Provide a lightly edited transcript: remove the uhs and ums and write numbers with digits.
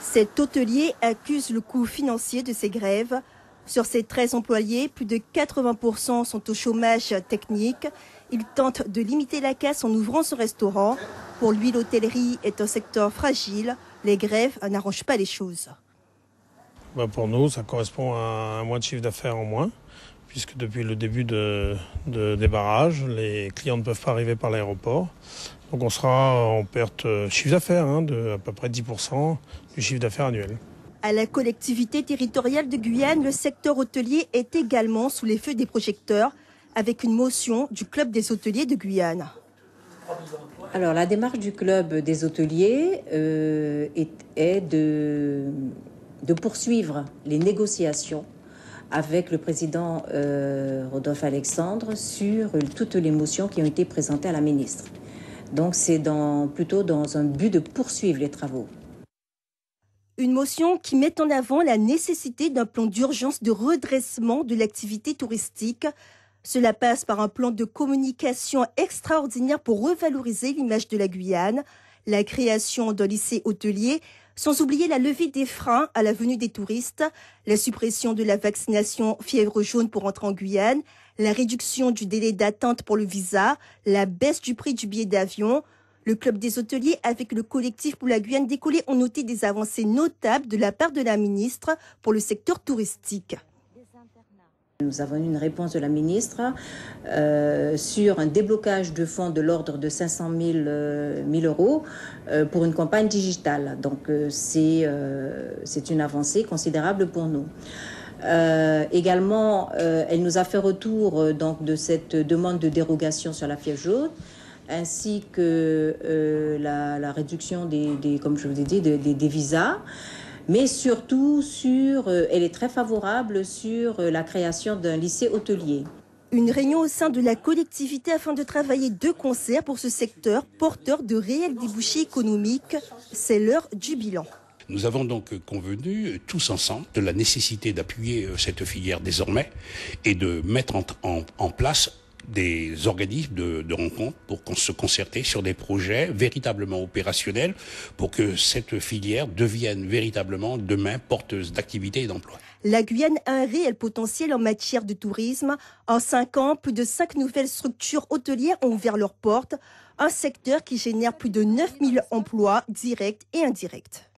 Cet hôtelier accuse le coût financier de ces grèves. Sur ses 13 employés, plus de 80% sont au chômage technique. Il tente de limiter la casse en ouvrant son restaurant. Pour lui, l'hôtellerie est un secteur fragile. Les grèves n'arrangent pas les choses. Pour nous, ça correspond à un mois de chiffre d'affaires en moins, puisque depuis le début des barrages, les clients ne peuvent pas arriver par l'aéroport. Donc on sera en perte chiffre d'affaires de à peu près 10% du chiffre d'affaires annuel. À la collectivité territoriale de Guyane, le secteur hôtelier est également sous les feux des projecteurs, avec une motion du Club des hôteliers de Guyane. Alors la démarche du Club des hôteliers est de poursuivre les négociations avec le président Rodolphe Alexandre sur toutes les motions qui ont été présentées à la ministre. Donc c'est plutôt dans un but de poursuivre les travaux. Une motion qui met en avant la nécessité d'un plan d'urgence de redressement de l'activité touristique. Cela passe par un plan de communication extraordinaire pour revaloriser l'image de la Guyane, la création d'un lycée hôtelier, sans oublier la levée des freins à la venue des touristes, la suppression de la vaccination fièvre jaune pour entrer en Guyane, la réduction du délai d'attente pour le visa, la baisse du prix du billet d'avion. Le Club des hôteliers avec le collectif pour la Guyane décollée ont noté des avancées notables de la part de la ministre pour le secteur touristique. Nous avons eu une réponse de la ministre sur un déblocage de fonds de l'ordre de 500 000 euros pour une campagne digitale. Donc c'est une avancée considérable pour nous. Également, elle nous a fait retour de cette demande de dérogation sur la fièvre jaune, ainsi que la réduction comme je vous ai dit, des visas. Mais surtout, elle est très favorable sur la création d'un lycée hôtelier. Une réunion au sein de la collectivité afin de travailler de concert pour ce secteur porteur de réels débouchés économiques. C'est l'heure du bilan. Nous avons donc convenu tous ensemble de la nécessité d'appuyer cette filière désormais et de mettre en place des organismes de rencontres pour se concerter sur des projets véritablement opérationnels pour que cette filière devienne véritablement demain porteuse d'activité et d'emploi. La Guyane a un réel potentiel en matière de tourisme. En 5 ans, plus de 5 nouvelles structures hôtelières ont ouvert leurs portes, un secteur qui génère plus de 9 000 emplois directs et indirects.